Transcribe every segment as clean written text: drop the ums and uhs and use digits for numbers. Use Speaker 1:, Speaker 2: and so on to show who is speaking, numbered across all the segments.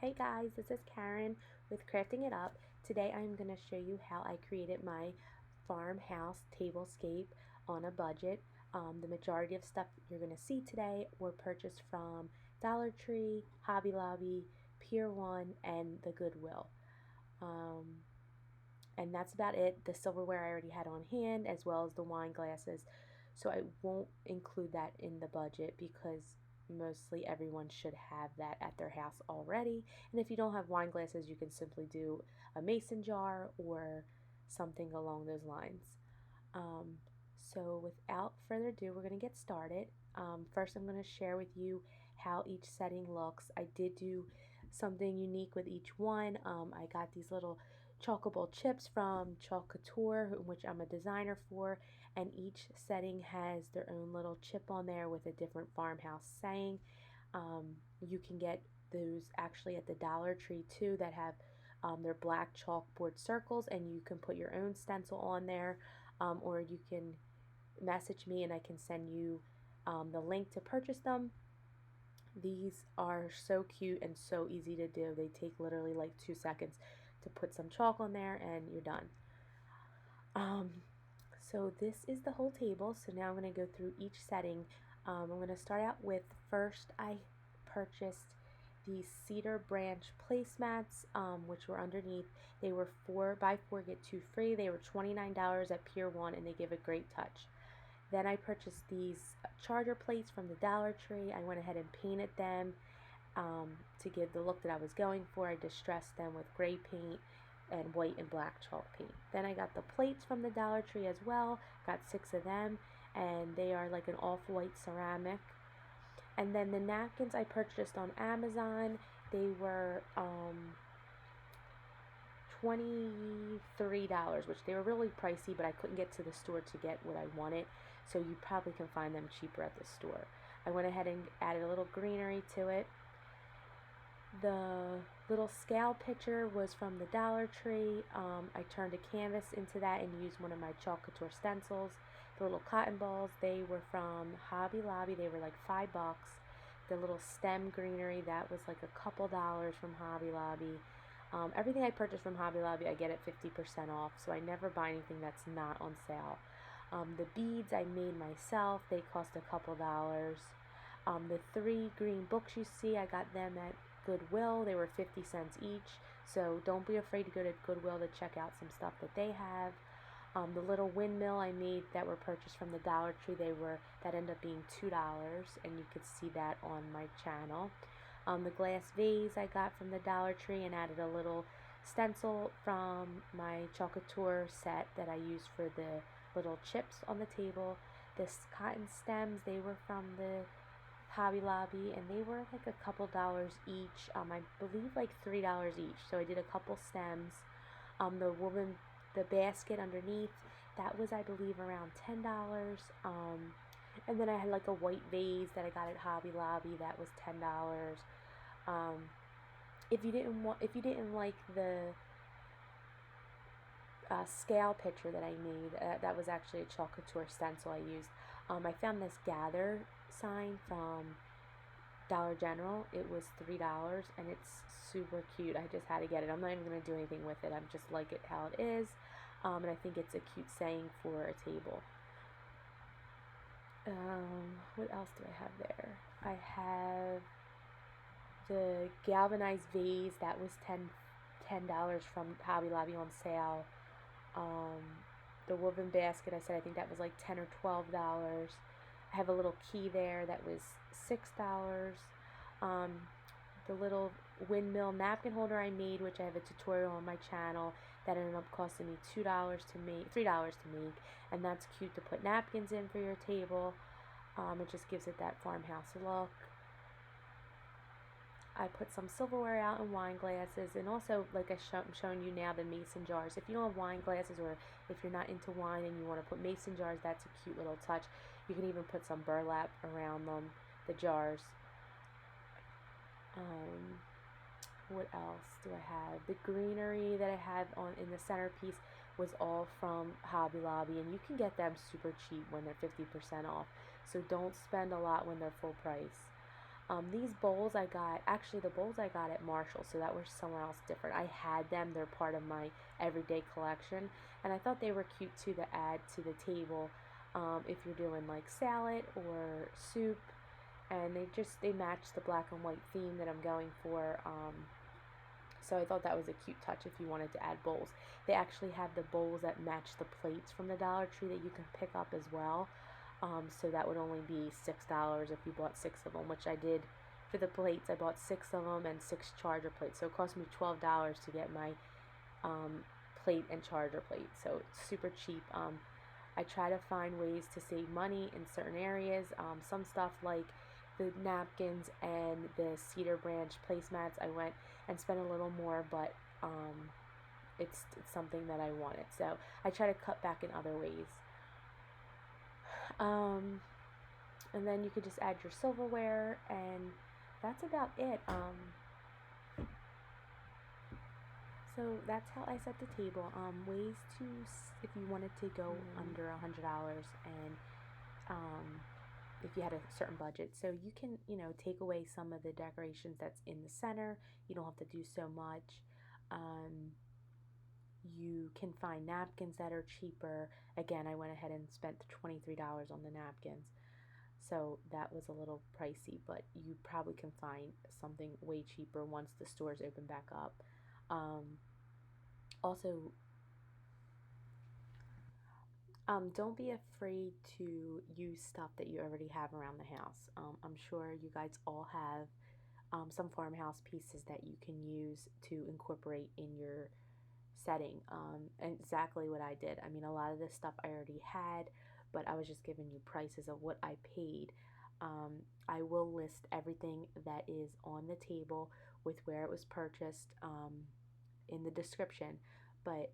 Speaker 1: Hey guys, this is Karen with Crafting It Up. Today I'm going to show you how I created my farmhouse tablescape on a budget. The majority of stuff you're going to see today were purchased from Dollar Tree, Hobby Lobby, Pier 1, and the Goodwill. Um, and that's about it. The silverware I already had on hand, as well as the wine glasses. So I won't include that in the budget because mostly everyone should have that at their house already. And if you don't have wine glasses, you can simply do a mason jar or something along those lines. Um, so without further ado, we're going to get started. First, I'm going to share with you how each setting looks. I did do something unique with each one. I got these little chalkable chips from Chalk Couture, which I'm a designer for, and each setting has their own little chip on there with a different farmhouse saying. You can get those actually at the Dollar Tree too that have their black chalkboard circles, and you can put your own stencil on there, or you can message me and I can send you the link to purchase them. These are so cute and so easy to do. They take literally like 2 seconds to put some chalk on there and you're done. Um, so this is the whole table. So now I'm going to go through each setting. I'm going to start out with, first I purchased these cedar branch placemats, which were underneath. They were 4x4 get 2 free. They were $29 at Pier 1 and they give a great touch. Then I purchased these charger plates from the Dollar Tree. I went ahead and painted them to give the look that I was going for. I distressed them with gray paint and white and black chalk paint. Then I got the plates from the Dollar Tree as well. Got 6 of them, and they are like an off-white ceramic. And then the napkins I purchased on Amazon. They were $23, which they were really pricey, but I couldn't get to the store to get what I wanted, so you probably can find them cheaper at the store. I went ahead and added a little greenery to it. The little scale picture was from the Dollar Tree. I turned a canvas into that and used one of my Chalk Couture stencils. The little cotton balls, they were from Hobby Lobby. They were like $5. The little stem greenery, that was like a couple dollars from Hobby Lobby. Everything I purchase from Hobby Lobby, I get at 50% off, so I never buy anything that's not on sale. The beads I made myself. They cost a couple dollars. The 3 green books you see, I got them at Goodwill. They were 50 cents each, so don't be afraid to go to Goodwill to check out some stuff that they have. The little windmill I made that were purchased from the Dollar Tree, that ended up being $2, and you could see that on my channel. The glass vase I got from the Dollar Tree and added a little stencil from my Chalk Couture set that I used for the little chips on the table. This cotton stems, they were from the Hobby Lobby, and they were like a couple dollars each. I believe like $3 each. So I did a couple stems. The basket underneath, that was I believe around $10. And then I had like a white vase that I got at Hobby Lobby that was $10. Um, if you didn't like the scale picture that I made, that was actually a Chalk Couture stencil I used. I found this gather sign from Dollar General. It was $3 and it's super cute. I just had to get it. I'm not even going to do anything with it. I just like it how it is. And I think it's a cute saying for a table. What else do I have there? I have the galvanized vase that was $10 from Hobby Lobby on sale. The woven basket, I said I think that was like $10 or $12. I have a little key there that was $6. The little windmill napkin holder I made, which I have a tutorial on my channel, that ended up costing me $2 to make, $3 to make, and that's cute to put napkins in for your table. It just gives it that farmhouse look. I put some silverware out and wine glasses, and also, like I'm showing you now, the mason jars. If you don't have wine glasses, or if you're not into wine and you want to put mason jars, that's a cute little touch. You can even put some burlap around them, the jars. What else do I have? The greenery that I have on in the centerpiece was all from Hobby Lobby, and you can get them super cheap when they're 50% off. So don't spend a lot when they're full price. These bowls I got, actually the bowls I got at Marshall, so that was somewhere else different. I had them, they're part of my everyday collection, and I thought they were cute too to add to the table if you're doing like salad or soup, and they match the black and white theme that I'm going for. So I thought that was a cute touch if you wanted to add bowls. They actually have the bowls that match the plates from the Dollar Tree that you can pick up as well. So that would only be $6 if you bought 6 of them, which I did for the plates. I bought 6 of them and 6 charger plates. So it cost me $12 to get my plate and charger plate. So it's super cheap. I try to find ways to save money in certain areas. Some stuff like the napkins and the cedar branch placemats, I went and spent a little more, but it's something that I wanted. So I try to cut back in other ways. And then you could just add your silverware, and that's about it. So that's how I set the table. Ways to, if you wanted to go under $100, and if you had a certain budget, so you can, take away some of the decorations that's in the center. You don't have to do so much. You can find napkins that are cheaper. Again, I went ahead and spent $23 on the napkins, so that was a little pricey, but you probably can find something way cheaper once the stores open back up. Also, don't be afraid to use stuff that you already have around the house. I'm sure you guys all have some farmhouse pieces that you can use to incorporate in your setting. And exactly what I did. I mean, a lot of this stuff I already had, but I was just giving you prices of what I paid. I will list everything that is on the table with where it was purchased in the description, but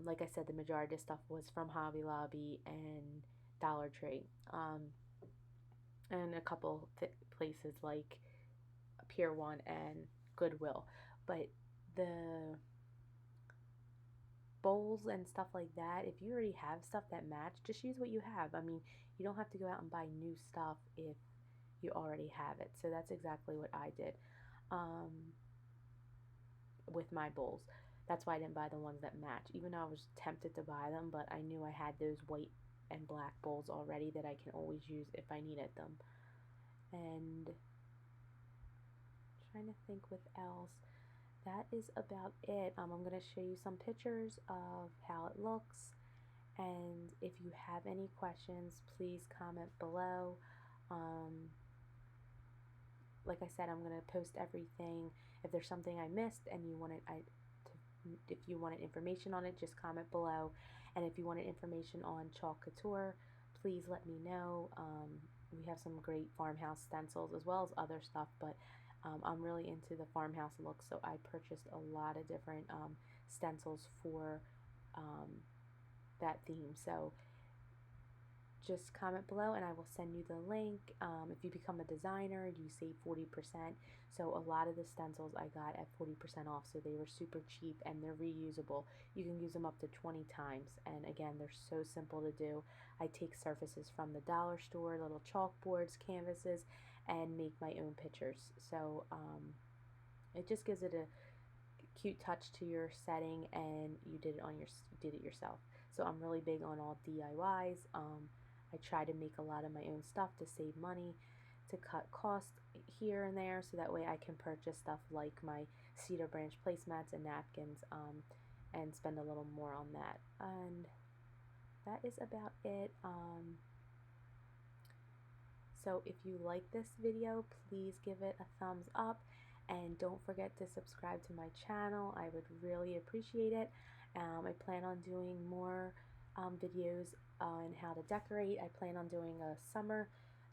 Speaker 1: like I said, the majority of stuff was from Hobby Lobby and Dollar Tree, and a couple places like Pier 1 and Goodwill. But the bowls and stuff like that, if you already have stuff that match, just use what you have. I mean, you don't have to go out and buy new stuff if you already have it. So that's exactly what I did with my bowls. That's why I didn't buy the ones that match, even though I was tempted to buy them, but I knew I had those white and black bowls already that I can always use if I needed them. And trying to think what else. That is about it. I'm going to show you some pictures of how it looks, and if you have any questions, please comment below. Like I said, I'm going to post everything. If there's something I missed and you wanted if you wanted information on it, just comment below. And if you wanted information on chalk couture, please let me know. We have some great farmhouse stencils as well as other stuff, but I'm really into the farmhouse look, so I purchased a lot of different stencils for that theme. So just comment below and I will send you the link. If you become a designer, you save 40%. So a lot of the stencils I got at 40% off, so they were super cheap and they're reusable. You can use them up to 20 times, and again, they're so simple to do. I take surfaces from the dollar store, little chalkboards, canvases, and make my own pictures. So it just gives it a cute touch to your setting, and you did it yourself. So I'm really big on all DIYs. I try to make a lot of my own stuff to save money, to cut costs here and there, so that way I can purchase stuff like my cedar branch placemats and napkins, and spend a little more on that. And that is about it. So if you like this video, please give it a thumbs up, and don't forget to subscribe to my channel. I would really appreciate it. I plan on doing more videos on how to decorate. I plan on doing a summer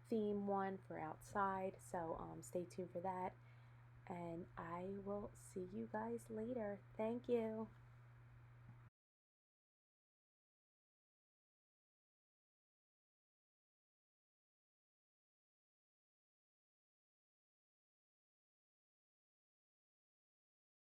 Speaker 1: theme one for outside, so stay tuned for that, and I will see you guys later. Thank you.